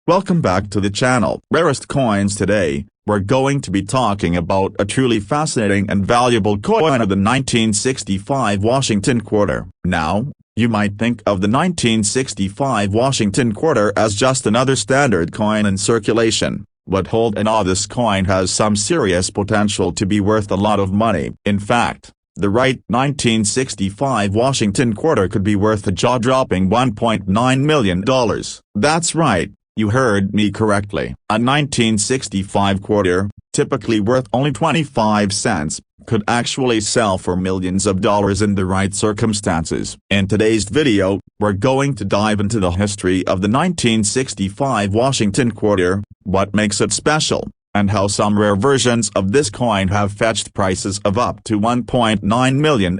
Welcome back to the channel. Rarest coins. Today, we're going to be talking about a truly fascinating and valuable coin of the 1965 Washington quarter. Now, you might think of the 1965 Washington quarter as just another standard coin in circulation, but hold on, this coin has some serious potential to be worth a lot of money. In fact, the right 1965 Washington quarter could be worth a jaw-dropping $1.9 million. That's right, you heard me correctly. A 1965 quarter, typically worth only 25 cents, could actually sell for millions of dollars in the right circumstances. In today's video, we're going to dive into the history of the 1965 Washington quarter, what makes it special, and how some rare versions of this coin have fetched prices of up to $1.9 million.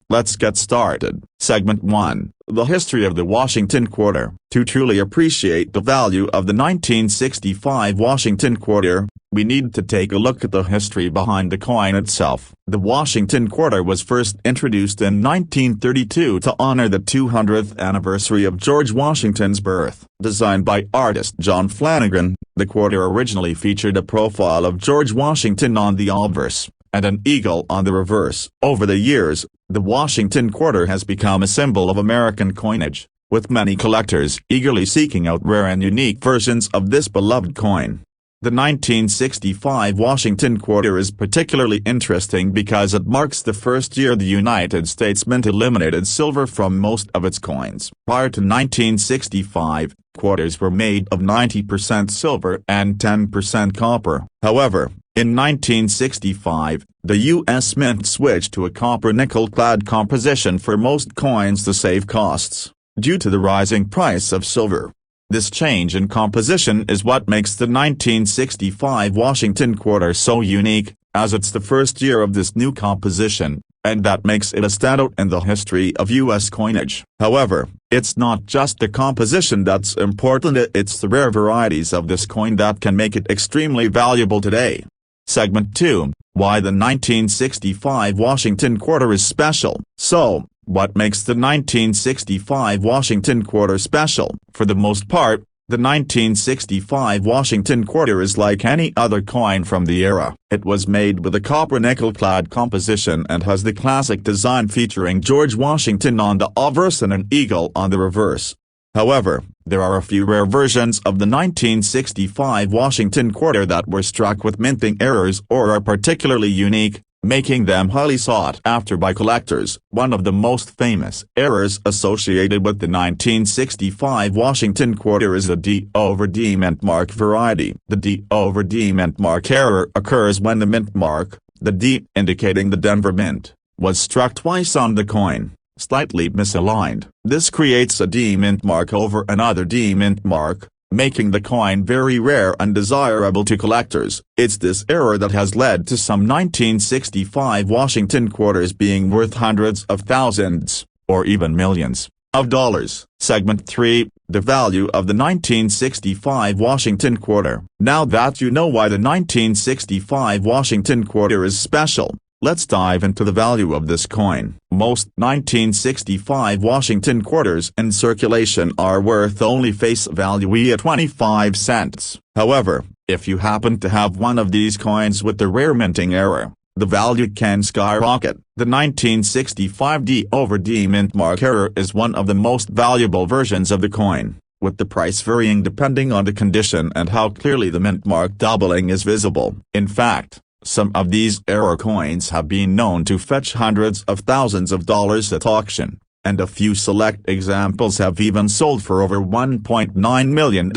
Let's get started. Segment 1. The history of the Washington quarter. To truly appreciate the value of the 1965 Washington quarter, we need to take a look at the history behind the coin itself. The Washington quarter was first introduced in 1932 to honor the 200th anniversary of George Washington's birth. Designed by artist John Flanagan, the quarter originally featured a profile of George Washington on the obverse, and an eagle on the reverse. Over the years, the Washington quarter has become a symbol of American coinage, with many collectors eagerly seeking out rare and unique versions of this beloved coin. The 1965 Washington quarter is particularly interesting because it marks the first year the United States Mint eliminated silver from most of its coins. Prior to 1965, quarters were made of 90% silver and 10% copper. However, in 1965, the U.S. Mint switched to a copper-nickel-clad composition for most coins to save costs, due to the rising price of silver. This change in composition is what makes the 1965 Washington quarter so unique, as it's the first year of this new composition, and that makes it a standout in the history of U.S. coinage. However, it's not just the composition that's important, it's the rare varieties of this coin that can make it extremely valuable today. Segment 2. Why the 1965 Washington quarter is special. So, what makes the 1965 Washington quarter special? For the most part, the 1965 Washington quarter is like any other coin from the era. It was made with a copper-nickel-clad composition and has the classic design featuring George Washington on the obverse and an eagle on the reverse. However, there are a few rare versions of the 1965 Washington quarter that were struck with minting errors or are particularly unique, making them highly sought after by collectors. One of the most famous errors associated with the 1965 Washington quarter is the D/D mint mark variety. The D/D mint mark error occurs when the mint mark, the D indicating the Denver Mint, was struck twice on the coin, slightly misaligned. This creates a D mint mark over another D mint mark, making the coin very rare and desirable to collectors. It's this error that has led to some 1965 Washington quarters being worth hundreds of thousands, or even millions, of dollars. Segment 3. The value of the 1965 Washington quarter. Now that you know why the 1965 Washington quarter is special, let's dive into the value of this coin. Most 1965 Washington quarters in circulation are worth only face value at 25 cents. However, if you happen to have one of these coins with the rare minting error, the value can skyrocket. The 1965 D/D mint mark error is one of the most valuable versions of the coin, with the price varying depending on the condition and how clearly the mint mark doubling is visible. In fact, some of these error coins have been known to fetch hundreds of thousands of dollars at auction, and a few select examples have even sold for over $1.9 million.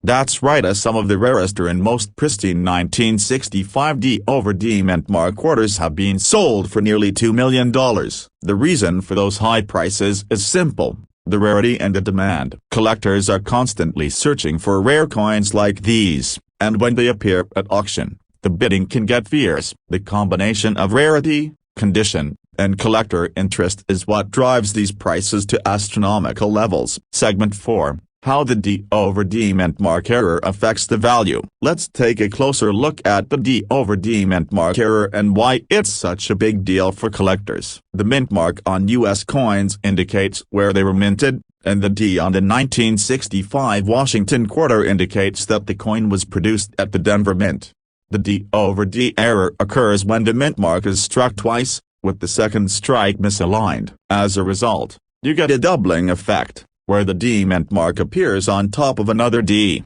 That's right, as some of the rarest and most pristine 1965 D/D mint mark quarters have been sold for nearly $2 million. The reason for those high prices is simple: the rarity and the demand. Collectors are constantly searching for rare coins like these, and when they appear at auction, the bidding can get fierce. The combination of rarity, condition, and collector interest is what drives these prices to astronomical levels. Segment 4. How the D/D mint mark error affects the value. Let's take a closer look at the D/D mint mark error and why it's such a big deal for collectors. The mint mark on U.S. coins indicates where they were minted, and the D on the 1965 Washington quarter indicates that the coin was produced at the Denver Mint. The D over D error occurs when the mint mark is struck twice, with the second strike misaligned. As a result, you get a doubling effect, where the D mint mark appears on top of another D.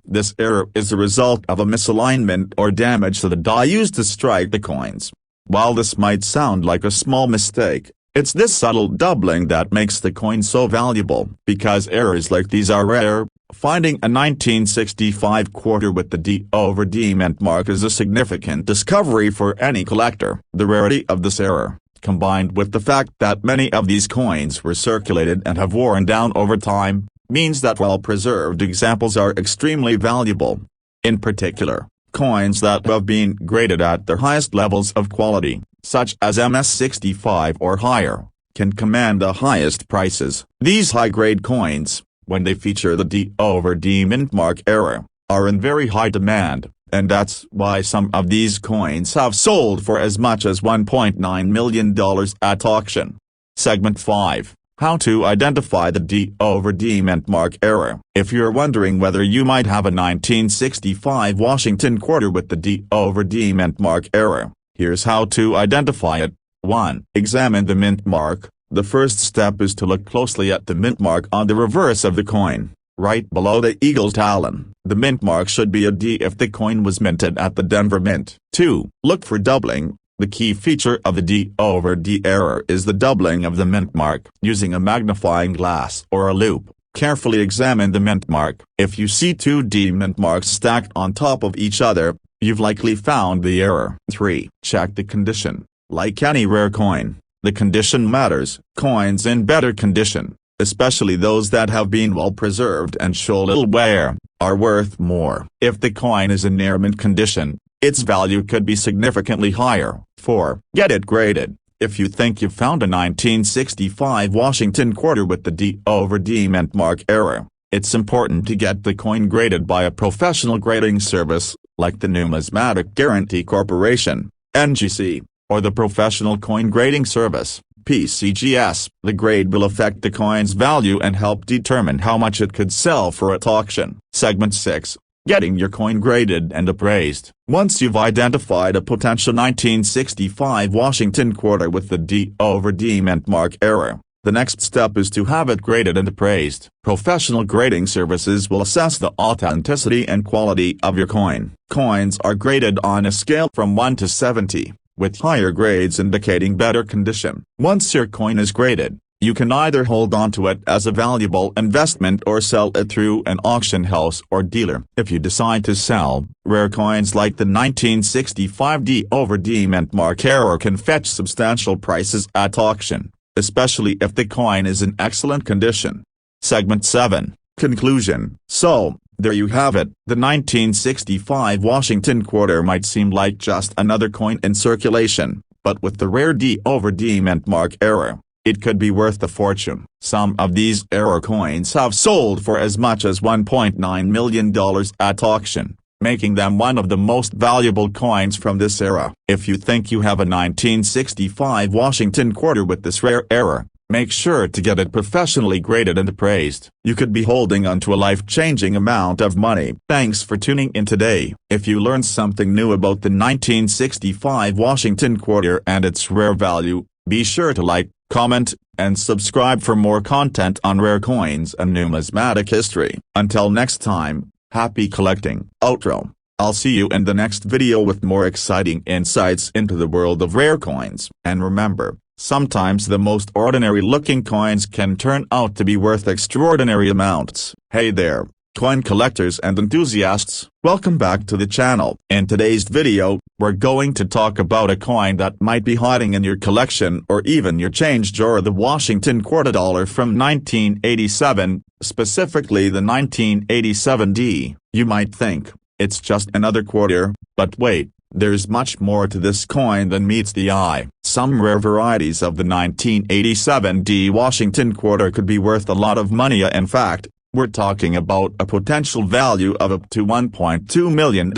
This error is the result of a misalignment or damage to the die used to strike the coins. While this might sound like a small mistake, it's this subtle doubling that makes the coin so valuable. Because errors like these are rare, finding a 1965 quarter with the D over D mint mark is a significant discovery for any collector. The rarity of this error, combined with the fact that many of these coins were circulated and have worn down over time, means that well-preserved examples are extremely valuable. In particular, coins that have been graded at their highest levels of quality, such as MS-65 or higher, can command the highest prices. These high-grade coins, when they feature the D over D mint mark error, are in very high demand, and that's why some of these coins have sold for as much as $1.9 million at auction. Segment 5. How to identify the D over D mint mark error. If you're wondering whether you might have a 1965 Washington quarter with the D over D mint mark error, here's how to identify it. 1. Examine the mint mark. The first step is to look closely at the mint mark on the reverse of the coin, right below the eagle's talon. The mint mark should be a D if the coin was minted at the Denver Mint. 2. Look for doubling. The key feature of the D over D error is the doubling of the mint mark. Using a magnifying glass or a loupe, carefully examine the mint mark. If you see two D mint marks stacked on top of each other, you've likely found the error. 3. Check the condition. Like any rare coin, the condition matters. Coins in better condition, especially those that have been well preserved and show little wear, are worth more. If the coin is in near mint condition, its value could be significantly higher. 4. Get it graded. If you think you've found a 1965 Washington quarter with the D over D mint mark error, it's important to get the coin graded by a professional grading service, like the Numismatic Guarantee Corporation, NGC, or the Professional Coin Grading Service, PCGS. The grade will affect the coin's value and help determine how much it could sell for at auction. Segment 6. Getting your coin graded and appraised. Once you've identified a potential 1965 Washington quarter with the D over D mint mark error, the next step is to have it graded and appraised. Professional grading services will assess the authenticity and quality of your coin. Coins are graded on a scale from 1 to 70, with higher grades indicating better condition. Once your coin is graded, you can either hold on to it as a valuable investment or sell it through an auction house or dealer. If you decide to sell, rare coins like the 1965 D over D mint mark error can fetch substantial prices at auction, especially if the coin is in excellent condition. Segment 7. Conclusion. So, there you have it. The 1965 Washington quarter might seem like just another coin in circulation, but with the rare D over D mint mark error, it could be worth a fortune. Some of these error coins have sold for as much as $1.9 million at auction, making them one of the most valuable coins from this era. If you think you have a 1965 Washington quarter with this rare error, make sure to get it professionally graded and appraised. You could be holding onto a life-changing amount of money. Thanks for tuning in today. If you learned something new about the 1965 Washington quarter and its rare value, be sure to like, comment, and subscribe for more content on rare coins and numismatic history. Until next time, happy collecting. Outro. I'll see you in the next video with more exciting insights into the world of rare coins. And remember, sometimes the most ordinary looking coins can turn out to be worth extraordinary amounts. Hey there, coin collectors and enthusiasts, welcome back to the channel. In today's video, we're going to talk about a coin that might be hiding in your collection or even your change drawer, the Washington quarter dollar from 1987, specifically the 1987 D. You might think, it's just another quarter, but wait, there's much more to this coin than meets the eye. Some rare varieties of the 1987 D Washington quarter could be worth a lot of money. In fact, we're talking about a potential value of up to $1.2 million.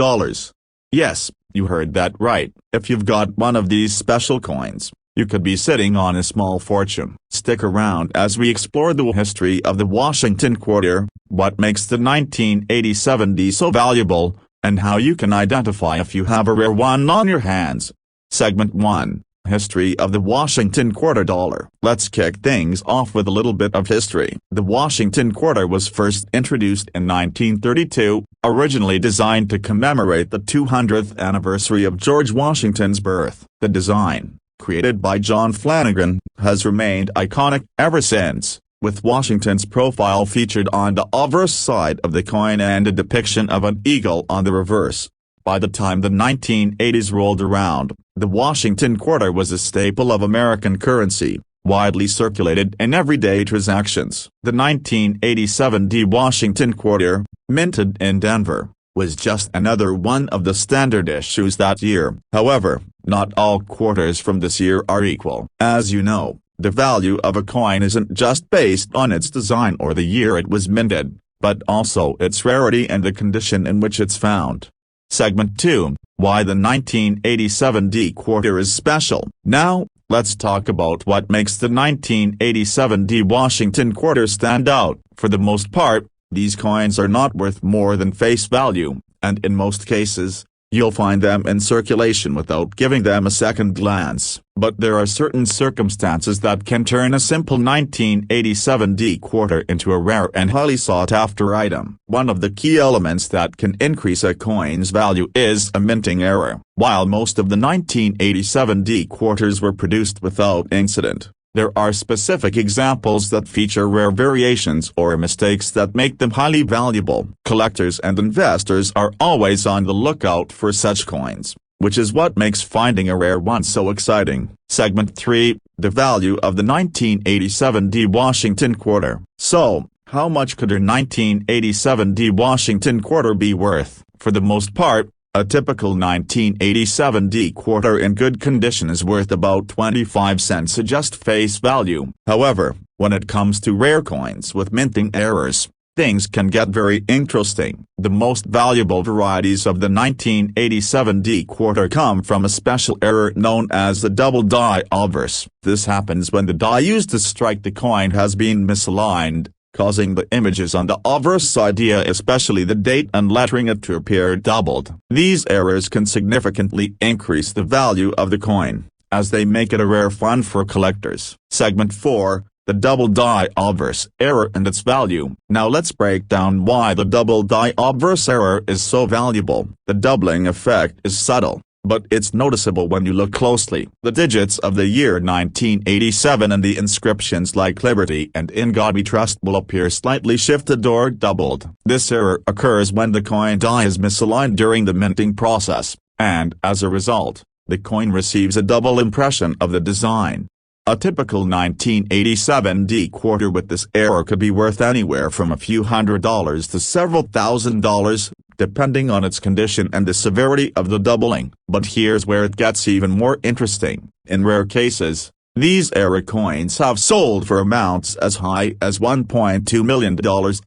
Yes, you heard that right. If you've got one of these special coins, you could be sitting on a small fortune. Stick around as we explore the history of the Washington quarter, what makes the 1987 D so valuable, and how you can identify if you have a rare one on your hands. Segment 1. History of the Washington quarter dollar. Let's kick things off with a little bit of history. The Washington quarter was first introduced in 1932, originally designed to commemorate the 200th anniversary of George Washington's birth. The design, created by John Flanagan, has remained iconic ever since, with Washington's profile featured on the obverse side of the coin and a depiction of an eagle on the reverse. By the time the 1980s rolled around, the Washington quarter was a staple of American currency, widely circulated in everyday transactions. The 1987 D Washington quarter, minted in Denver, was just another one of the standard issues that year. However, not all quarters from this year are equal. As you know, the value of a coin isn't just based on its design or the year it was minted, but also its rarity and the condition in which it's found. Segment 2. Why the 1987 D quarter is special. Now, let's talk about what makes the 1987 D Washington quarter stand out. For the most part, these coins are not worth more than face value, and in most cases, you'll find them in circulation without giving them a second glance. But there are certain circumstances that can turn a simple 1987 D quarter into a rare and highly sought-after item. One of the key elements that can increase a coin's value is a minting error. While most of the 1987 D quarters were produced without incident, there are specific examples that feature rare variations or mistakes that make them highly valuable. Collectors and investors are always on the lookout for such coins, which is what makes finding a rare one so exciting. Segment 3. The value of the 1987 D Washington quarter. So, how much could a 1987 D Washington quarter be worth? For the most part, a typical 1987 D quarter in good condition is worth about 25 cents at just face value. However, when it comes to rare coins with minting errors, things can get very interesting. The most valuable varieties of the 1987 D quarter come from a special error known as the double die obverse. This happens when the die used to strike the coin has been misaligned, causing the images on the obverse side, especially the date and lettering, to appear doubled. These errors can significantly increase the value of the coin, as they make it a rare find for collectors. Segment 4. The double die obverse error and its value. Now let's break down why the double die obverse error is so valuable. The doubling effect is subtle, but it's noticeable when you look closely. The digits of the year 1987 and the inscriptions like Liberty and In God We Trust will appear slightly shifted or doubled. This error occurs when the coin die is misaligned during the minting process, and as a result, the coin receives a double impression of the design. A typical 1987 D quarter with this error could be worth anywhere from a few $100s to several $1,000s, depending on its condition and the severity of the doubling. But here's where it gets even more interesting. In rare cases, these error coins have sold for amounts as high as $1.2 million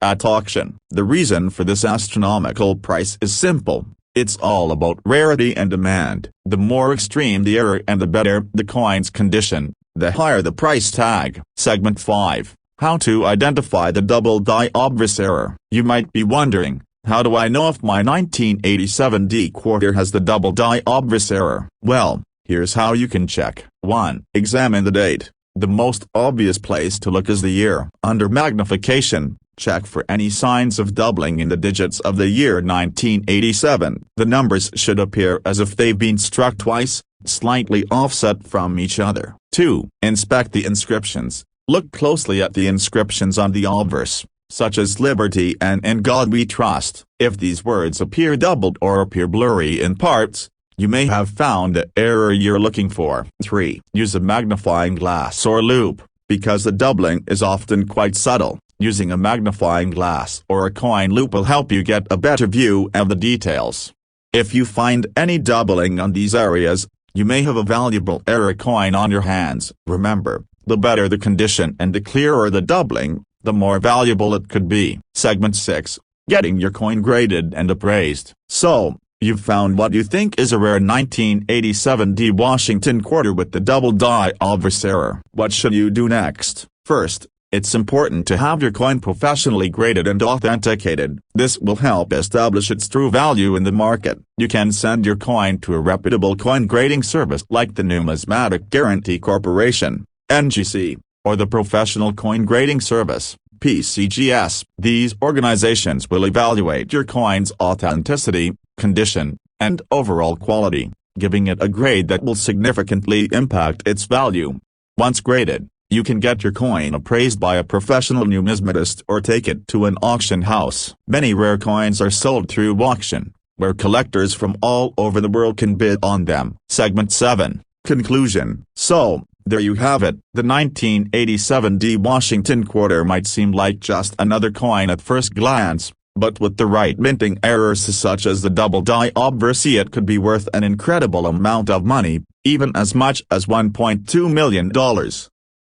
at auction. The reason for this astronomical price is simple. It's all about rarity and demand. The more extreme the error and the better the coin's condition, the higher the price tag. Segment 5. How to identify the double die obverse error. You might be wondering, how do I know if my 1987 D quarter has the double die obverse error? Well, here's how you can check. 1. Examine the date. The most obvious place to look is the year. Under magnification, check for any signs of doubling in the digits of the year 1987. The numbers should appear as if they've been struck twice, slightly offset from each other. 2. Inspect the inscriptions. Look closely at the inscriptions on the obverse, such as Liberty and In God We Trust. If these words appear doubled or appear blurry in parts, you may have found the error you're looking for. 3. Use a magnifying glass or loupe. Because the doubling is often quite subtle, using a magnifying glass or a coin loupe will help you get a better view of the details. If you find any doubling on these areas, you may have a valuable error coin on your hands. Remember, the better the condition and the clearer the doubling, the more valuable it could be. Segment 6. Getting your coin graded and appraised. So, You've found what you think is a rare 1987 D Washington quarter with the double die obverse error. What should you do next? First, it's important to have your coin professionally graded and authenticated. This will help establish its true value in the market. You can send your coin to a reputable coin grading service like the Numismatic Guarantee Corporation, NGC, or the Professional Coin Grading Service, PCGS. These organizations will evaluate your coin's authenticity, condition, and overall quality, giving it a grade that will significantly impact its value. Once graded, you can get your coin appraised by a professional numismatist or take it to an auction house. Many rare coins are sold through auction, where collectors from all over the world can bid on them. Segment 7. Conclusion. So, there you have it. The 1987 D Washington quarter might seem like just another coin at first glance, but with the right minting errors such as the double die obverse, it could be worth an incredible amount of money, even as much as $1.2 million.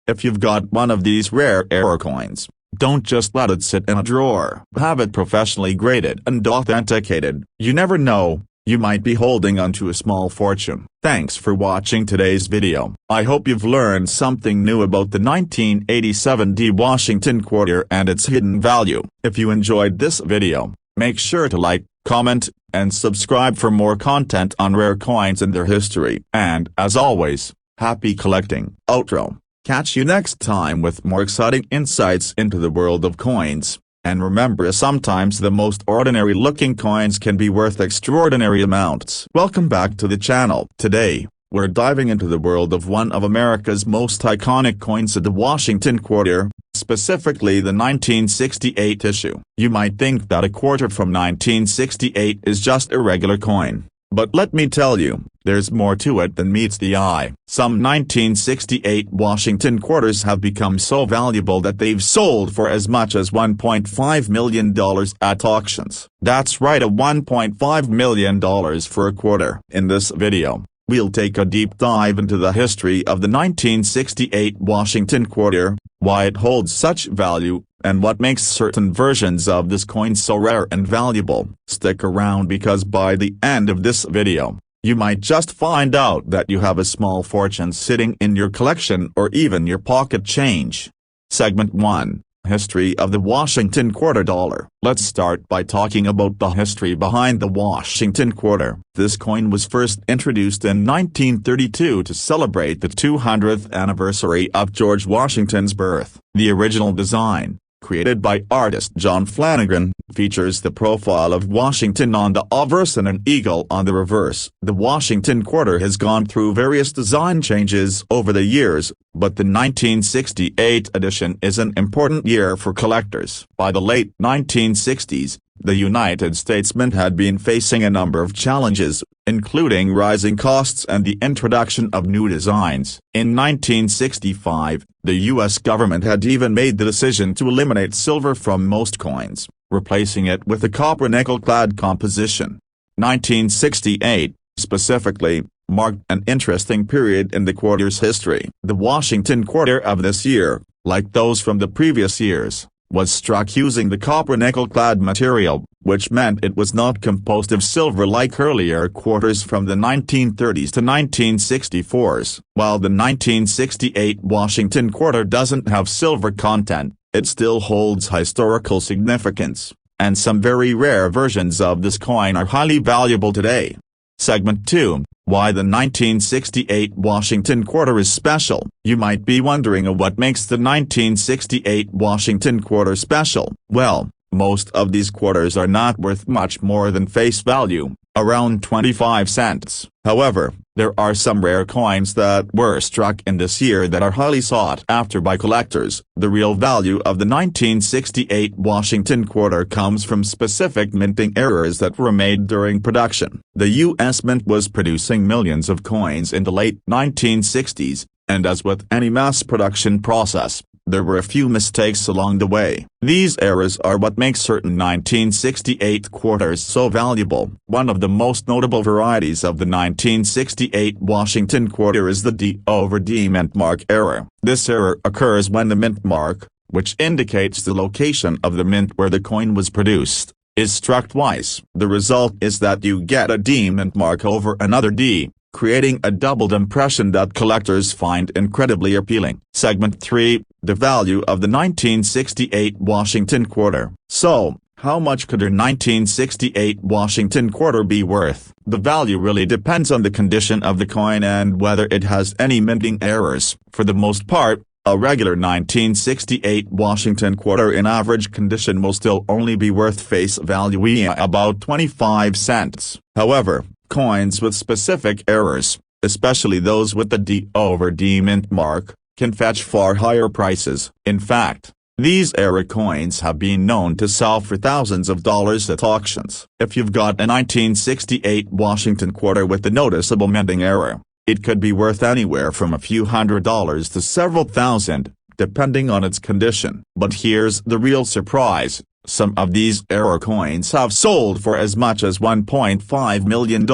If you've got one of these rare error coins, don't just let it sit in a drawer. Have it professionally graded and authenticated. You never know, you might be holding onto a small fortune. Thanks for watching today's video. I hope you've learned something new about the 1987 D Washington quarter and its hidden value. If you enjoyed this video, make sure to like, comment, and subscribe for more content on rare coins and their history. And as always, happy collecting. Outro. Catch you next time with more exciting insights into the world of coins. And remember, sometimes the most ordinary looking coins can be worth extraordinary amounts. Welcome back to the channel. Today, we're diving into the world of one of America's most iconic coins of the Washington quarter, specifically the 1968 issue. You might think that a quarter from 1968 is just a regular coin. But let me tell you, there's more to it than meets the eye. Some 1968 Washington quarters have become so valuable that they've sold for as much as $1.5 million at auctions. That's right, $1.5 million for a quarter. In this video, we'll take a deep dive into the history of the 1968 Washington quarter, why it holds such value, and what makes certain versions of this coin so rare and valuable. Stick around because by the end of this video, you might just find out that you have a small fortune sitting in your collection or even your pocket change. Segment 1. History of the Washington quarter dollar. Let's start by talking about the history behind the Washington quarter. This coin was first introduced in 1932 to celebrate the 200th anniversary of George Washington's birth. The original design, created by artist John Flanagan, features the profile of Washington on the obverse and an eagle on the reverse. The Washington quarter has gone through various design changes over the years, but the 1968 edition is an important year for collectors. By the late 1960s, the United States Mint had been facing a number of challenges, including rising costs and the introduction of new designs. In 1965, the U.S. government had even made the decision to eliminate silver from most coins, replacing it with a copper nickel-clad composition. 1968, specifically, marked an interesting period in the quarter's history. The Washington quarter of this year, like those from the previous years, was struck using the copper nickel-clad material, which meant it was not composed of silver like earlier quarters from the 1930s to 1964s. While the 1968 Washington quarter doesn't have silver content, it still holds historical significance, and some very rare versions of this coin are highly valuable today. Segment 2. Why the 1968 Washington quarter is special. You might be wondering what makes the 1968 Washington quarter special. Well, most of these quarters are not worth much more than face value, around 25 cents. However, there are some rare coins that were struck in this year that are highly sought after by collectors. The real value of the 1968 Washington quarter comes from specific minting errors that were made during production. The U.S. Mint was producing millions of coins in the late 1960s, and as with any mass production process, there were a few mistakes along the way. These errors are what makes certain 1968 quarters so valuable. One of the most notable varieties of the 1968 Washington quarter is the D over D mint mark error. This error occurs when the mint mark, which indicates the location of the mint where the coin was produced, is struck twice. The result is that you get a D mint mark over another D, creating a doubled impression that collectors find incredibly appealing. Segment 3, the value of the 1968 Washington quarter. So, how much could your 1968 Washington quarter be worth? The value really depends on the condition of the coin and whether it has any minting errors. For the most part, a regular 1968 Washington quarter in average condition will still only be worth face value about 25 cents. However, coins with specific errors, especially those with the D over D mint mark, can fetch far higher prices. In fact, these error coins have been known to sell for thousands of dollars at auctions. If you've got a 1968 Washington quarter with a noticeable minting error, it could be worth anywhere from a few $100s to several thousand, depending on its condition. But here's the real surprise. Some of these error coins have sold for as much as $1.5 million.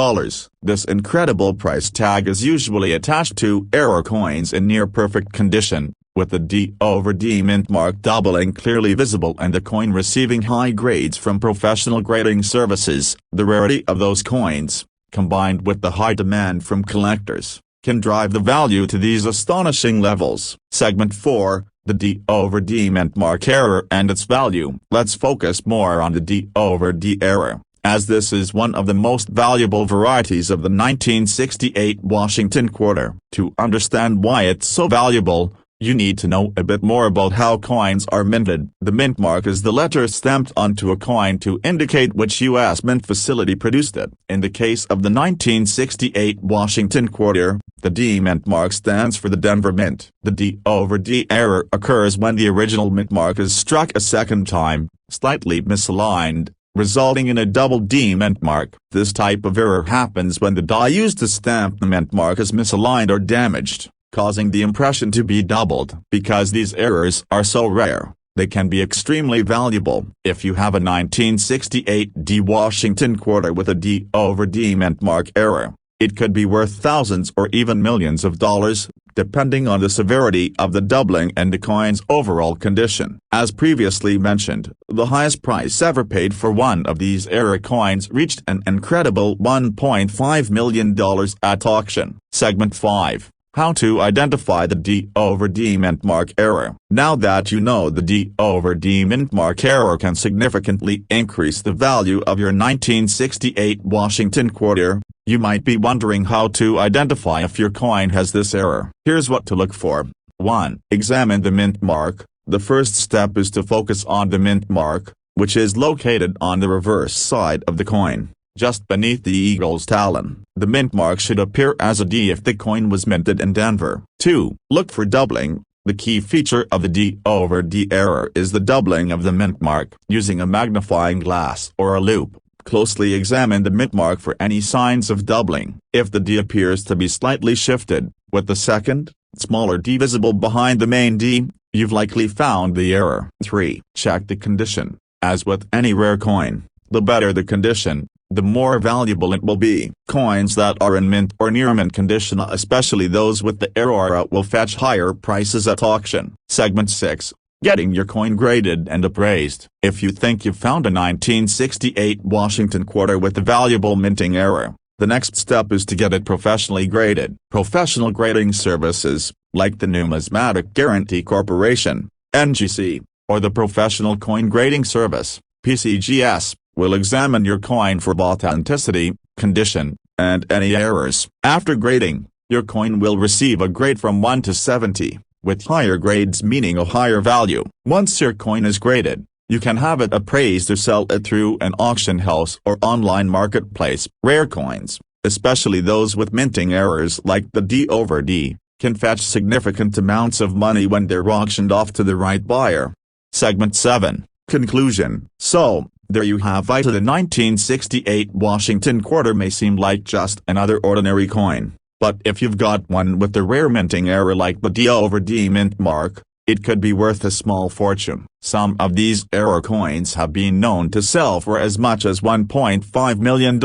This incredible price tag is usually attached to error coins in near-perfect condition, with the D over D mint mark doubling clearly visible and the coin receiving high grades from professional grading services. The rarity of those coins, combined with the high demand from collectors, can drive the value to these astonishing levels. Segment 4, the D over D mint mark error and its value. Let's focus more on the D over D error, as this is one of the most valuable varieties of the 1968 Washington quarter. To understand why it's so valuable, you need to know a bit more about how coins are minted. The mint mark is the letter stamped onto a coin to indicate which U.S. mint facility produced it. In the case of the 1968 Washington quarter, the D mint mark stands for the Denver Mint. The D over D error occurs when the original mint mark is struck a second time, slightly misaligned, resulting in a double D mint mark. This type of error happens when the die used to stamp the mint mark is misaligned or damaged, causing the impression to be doubled. Because these errors are so rare, they can be extremely valuable. If you have a 1968 D Washington quarter with a D over D mint mark error, it could be worth thousands or even millions of dollars, depending on the severity of the doubling and the coin's overall condition. As previously mentioned, the highest price ever paid for one of these error coins reached an incredible $1.5 million at auction. Segment 5. How to identify the D over D mint mark error. Now that you know the D over D mint mark error can significantly increase the value of your 1968 Washington quarter, you might be wondering how to identify if your coin has this error. Here's what to look for. 1. Examine the mint mark. The first step is to focus on the mint mark, which is located on the reverse side of the coin, just beneath the eagle's talon. The mint mark should appear as a D if the coin was minted in Denver. 2. Look for doubling. The key feature of the D over D error is the doubling of the mint mark. Using a magnifying glass or a loupe, closely examine the mint mark for any signs of doubling. If the D appears to be slightly shifted, with the second, smaller D visible behind the main D, you've likely found the error. 3. Check the condition. As with any rare coin, the better the condition, the more valuable it will be. Coins that are in mint or near mint condition, especially those with the error, will fetch higher prices at auction. Segment 6. Getting your coin graded and appraised. If you think you've found a 1968 Washington quarter with a valuable minting error, the next step is to get it professionally graded. Professional grading services, like the Numismatic Guarantee Corporation, NGC, or the Professional Coin Grading Service, PCGS, will examine your coin for authenticity, condition, and any errors. After grading, your coin will receive a grade from 1 to 70, with higher grades meaning a higher value. Once your coin is graded, you can have it appraised or sell it through an auction house or online marketplace. Rare coins, especially those with minting errors like the D over D, can fetch significant amounts of money when they're auctioned off to the right buyer. Segment 7. Conclusion. So, there you have it. The 1968 Washington quarter may seem like just another ordinary coin, but if you've got one with the rare minting error like the D over D mint mark, it could be worth a small fortune. Some of these error coins have been known to sell for as much as $1.5 million.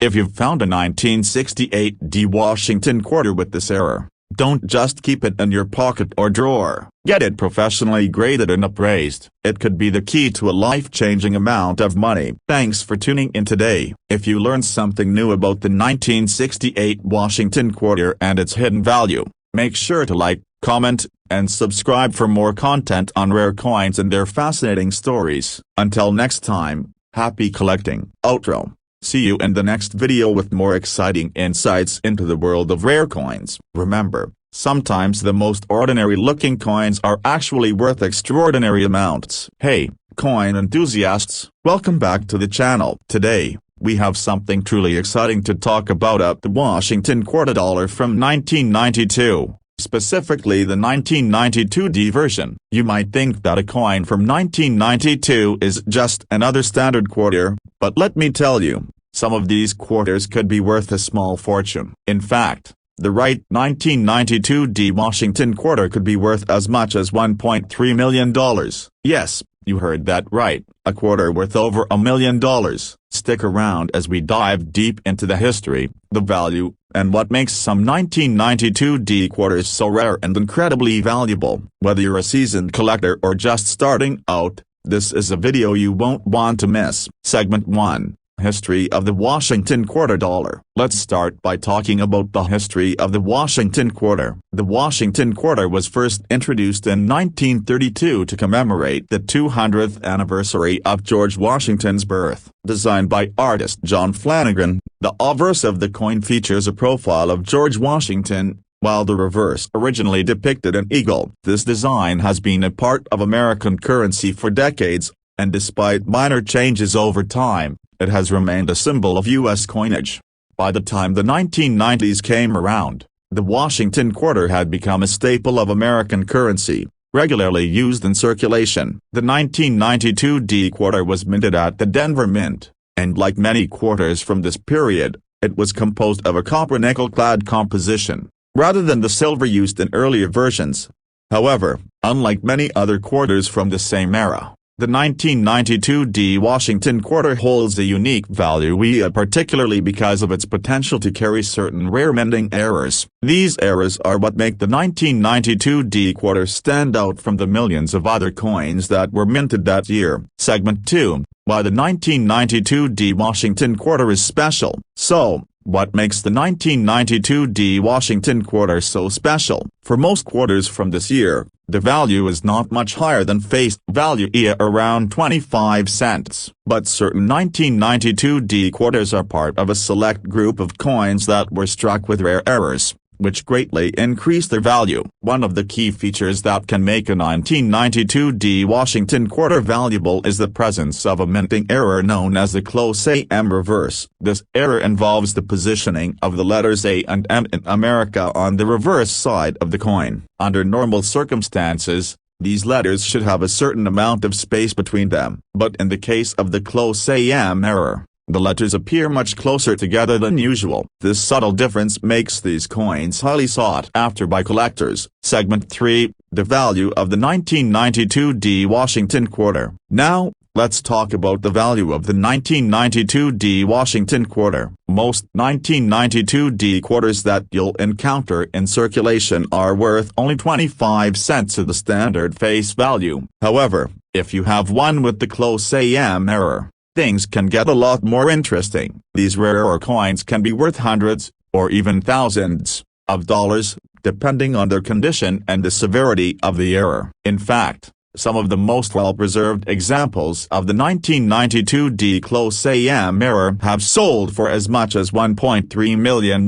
If you've found a 1968 D Washington quarter with this error, don't just keep it in your pocket or drawer. Get it professionally graded and appraised. It could be the key to a life-changing amount of money. Thanks for tuning in today. If you learned something new about the 1968 Washington quarter and its hidden value, make sure to like, comment, and subscribe for more content on rare coins and their fascinating stories. Until next time, happy collecting. Outro. See you in the next video with more exciting insights into the world of rare coins. Remember, sometimes the most ordinary-looking coins are actually worth extraordinary amounts. Hey, coin enthusiasts, welcome back to the channel. Today, we have something truly exciting to talk about the Washington quarter dollar from 1992. Specifically the 1992D version. You might think that a coin from 1992 is just another standard quarter, but let me tell you, some of these quarters could be worth a small fortune. In fact, the right 1992D Washington quarter could be worth as much as $1.3 million. Yes, you heard that right, a quarter worth over $1 million. Stick around as we dive deep into the history, the value, and what makes some 1992D quarters so rare and incredibly valuable. Whether you're a seasoned collector or just starting out, this is a video you won't want to miss. Segment 1. History of the Washington quarter dollar. Let's start by talking about the history of the Washington quarter. The Washington quarter was first introduced in 1932 to commemorate the 200th anniversary of George Washington's birth. Designed by artist John Flanagan, the obverse of the coin features a profile of George Washington, while the reverse originally depicted an eagle. This design has been a part of American currency for decades, and despite minor changes over time, it has remained a symbol of U.S. coinage. By the time the 1990s came around, the Washington quarter had become a staple of American currency, regularly used in circulation. The 1992D quarter was minted at the Denver Mint, and like many quarters from this period, it was composed of a copper nickel-clad composition, rather than the silver used in earlier versions. However, unlike many other quarters from the same era, the 1992D Washington quarter holds a unique value particularly because of its potential to carry certain rare minting errors. These errors are what make the 1992D quarter stand out from the millions of other coins that were minted that year. Segment 2. Why the 1992D Washington quarter is special. So, what makes the 1992D Washington quarter so special? For most quarters from this year, the value is not much higher than face value, around 25 cents. But certain 1992D quarters are part of a select group of coins that were struck with rare errors, which greatly increase their value. One of the key features that can make a 1992D Washington quarter valuable is the presence of a minting error known as the close AM reverse. This error involves the positioning of the letters A and M in America on the reverse side of the coin. Under normal circumstances, these letters should have a certain amount of space between them. But in the case of the close AM error, the letters appear much closer together than usual. This subtle difference makes these coins highly sought after by collectors. Segment 3. The value of the 1992D Washington quarter. Now, let's talk about the value of the 1992D Washington quarter. Most 1992D quarters that you'll encounter in circulation are worth only 25 cents of the standard face value. However, if you have one with the close AM error, things can get a lot more interesting. These rarer coins can be worth hundreds, or even thousands, of dollars, depending on their condition and the severity of the error. In fact, some of the most well-preserved examples of the 1992D close AM error have sold for as much as $1.3 million.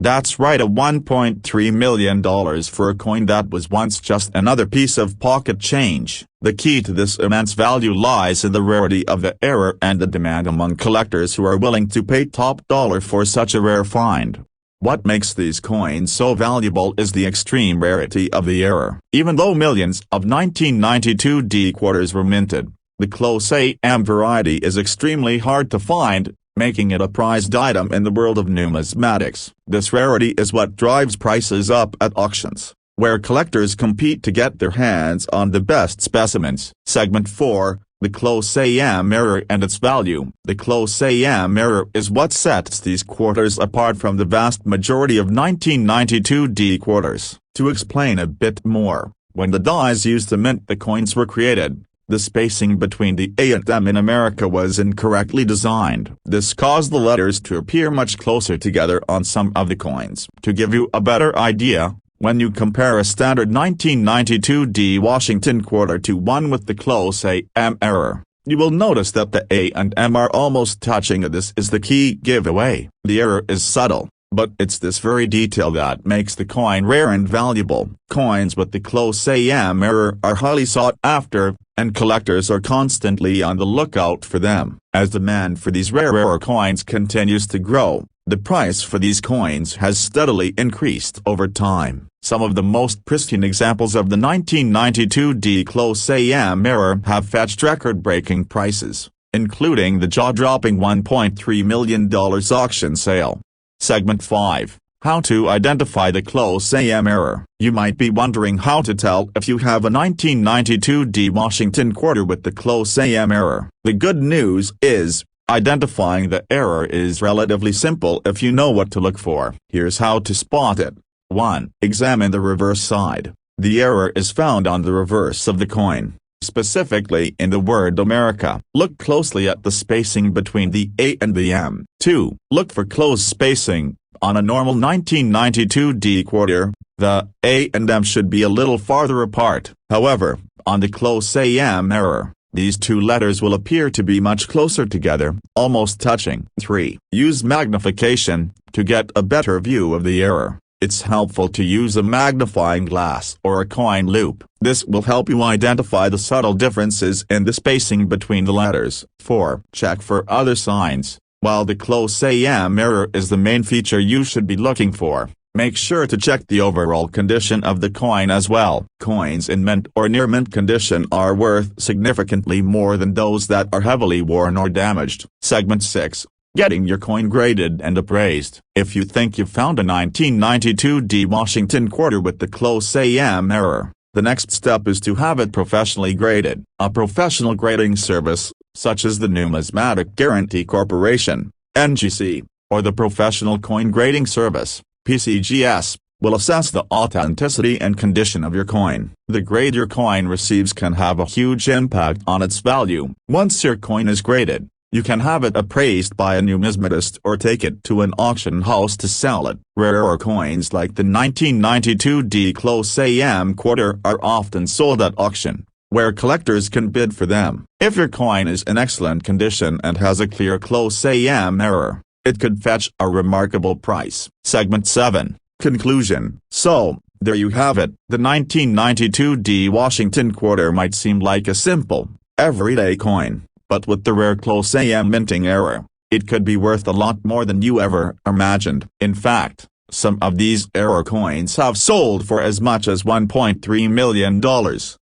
That's right, $1.3 million for a coin that was once just another piece of pocket change. The key to this immense value lies in the rarity of the error and the demand among collectors who are willing to pay top dollar for such a rare find. What makes these coins so valuable is the extreme rarity of the error. Even though millions of 1992D quarters were minted, the close AM variety is extremely hard to find, making it a prized item in the world of numismatics. This rarity is what drives prices up at auctions, where collectors compete to get their hands on the best specimens. Segment 4. The close AM error and its value. The close AM error is what sets these quarters apart from the vast majority of 1992D quarters. To explain a bit more, When the dies used to mint the coins were created, the spacing between the A and M in America was incorrectly designed. This caused the letters to appear much closer together on some of the coins. To give you a better idea, when you compare a standard 1992 D Washington quarter to one with the close A-M error, you will notice that the A and M are almost touching. This is the key giveaway. The error is subtle, but it's this very detail that makes the coin rare and valuable. Coins with the close A-M error are highly sought after, and collectors are constantly on the lookout for them. As demand for these rarer coins continues to grow, the price for these coins has steadily increased over time. Some of the most pristine examples of the 1992 D close A-M error have fetched record-breaking prices, including the jaw-dropping $1.3 million auction sale. Segment 5. How to identify the close A-M error. You might be wondering how to tell if you have a 1992 D Washington quarter with the close A-M error. The good news is, identifying the error is relatively simple if you know what to look for. Here's how to spot it. 1. Examine the reverse side. The error is found on the reverse of the coin, specifically in the word America. Look closely at the spacing between the A and the M. 2. Look for close spacing. On a normal 1992 D quarter, the A and M should be a little farther apart. However, on the close A-M error, these two letters will appear to be much closer together, almost touching. 3. Use magnification to get a better view of the error. It's helpful to use a magnifying glass or a coin loop. This will help you identify the subtle differences in the spacing between the letters. 4. Check for other signs. While the close A-M error is the main feature you should be looking for, make sure to check the overall condition of the coin as well. Coins in mint or near mint condition are worth significantly more than those that are heavily worn or damaged. Segment 6. Getting your coin graded and appraised. If you think you've found a 1992 D Washington quarter with the close A-M error, the next step is to have it professionally graded. A professional grading service, such as the Numismatic Guarantee Corporation, NGC, or the Professional Coin Grading Service, PCGS, will assess the authenticity and condition of your coin. The grade your coin receives can have a huge impact on its value. Once your coin is graded, you can have it appraised by a numismatist or take it to an auction house to sell it. Rarer coins like the 1992 D close A-M quarter are often sold at auction, where collectors can bid for them. If your coin is in excellent condition and has a clear close A-M error, it could fetch a remarkable price. Segment 7. Conclusion. So, there you have it. The 1992 D Washington quarter might seem like a simple, everyday coin, but with the rare close A-M minting error, it could be worth a lot more than you ever imagined. In fact, some of these error coins have sold for as much as $1.3 million.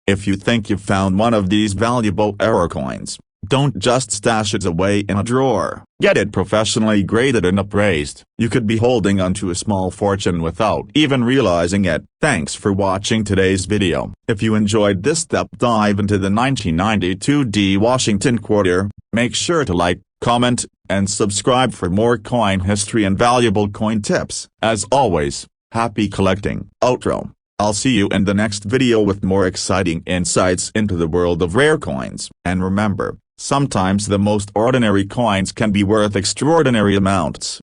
If you think you've found one of these valuable error coins, don't just stash it away in a drawer. Get it professionally graded and appraised. You could be holding onto a small fortune without even realizing it. Thanks for watching today's video. If you enjoyed this deep dive into the 1992 D Washington quarter, make sure to like, comment, and subscribe for more coin history and valuable coin tips. As always, happy collecting. Outro. I'll see you in the next video with more exciting insights into the world of rare coins. And remember, sometimes the most ordinary coins can be worth extraordinary amounts.